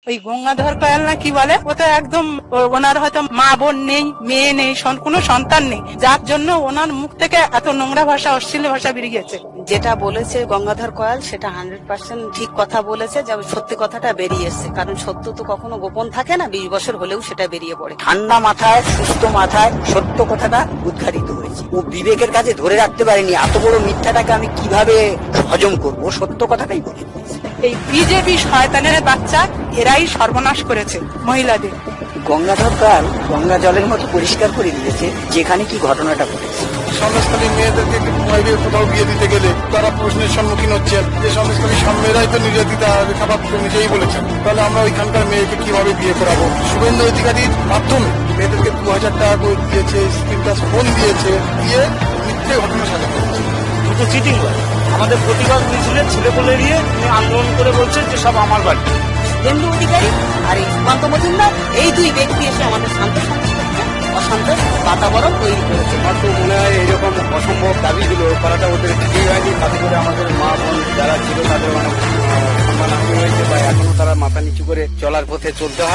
ওই গঙ্গাধর কয়াল না কি বলে, ও তো একদম ওনার হয়তো মা বোন নেই, মেয়ে নেই, কোনো সন্তান নেই, যার জন্য ওনার মুখ থেকে এত নোংরা ভাষা, অশ্লীল ভাষা বেরিয়েছে। যেটা বলেছে গঙ্গাধর কয়াল সেটা 100% ঠিক কথা বলেছে, যে সত্যি কথাটা বেরিয়ে এসছে। কারণ সত্য তো কখনো গোপন থাকে না, 20 বছর হলেও সেটা বেরিয়ে পড়ে। ঠান্ডা মাথায়, সুস্থ মাথায় সত্য কথাটা উদ্ঘাটিত হয়েছে। ও বিবেকের কাছে ধরে রাখতে পারেনি এত বড় মিথ্যাটাকে আমি কিভাবে হজম করব, সত্য কথাটাই বলে দিয়েছে। এই বিজেপি শয়তানের বাচ্চা, এরাই সর্বনাশ করেছে মহিলাদের। গঙ্গাধর কয়াল গঙ্গা জলের মতো পরিষ্কার করে দিয়েছে যেখানে কি ঘটনাটা ঘটেছে। সন্ন্যাসকালী মেয়েদেরকে বাইরে কোথাও বিয়ে দিতে গেলে তারা প্রশ্নের সম্মুখীন হচ্ছেন যে সন্ন্যাসকালী মেয়েরাই তো নির্যাতিতা, রেখাপাত নিজেই বলেছেন, তাহলে আমরা ওইখানকার মেয়েকে কিভাবে বিয়ে করাবো? শুভেন্দু অধিকারীর মাধ্যমে মেয়েদেরকে 2000 টাকা করে দিয়েছে, স্ক্রিন টাচ ফোন দিয়েছে, দিয়ে মিথ্যে ঘটনা সাজাতে হচ্ছে। কিন্তু চিটিং করে আমাদের প্রতিবাদ মিছিলে ছেলে বলে নিয়ে তিনি আন্দোলন করে বলছেন যে সব আমার বাড়ি। শুভেন্দু অধিকারী আর এই সুকান্ত মজুমদার, এই দুই ব্যক্তি এসে আমাদের শান্ত সমাজকে অশান্ত বাতাবরণ তৈরি করেছে। আমার তো মনে হয় এইরকম অসম্ভব দাবিগুলো করাটা ওদের ঠিকই হয়নি। তাতে করে আমাদের মা বোন যারা ছিল তাদের অনেক সম্মান হানি হয়েছে, বা এখনো তারা মাথা নিচু করে চলার পথে চলতে হয়।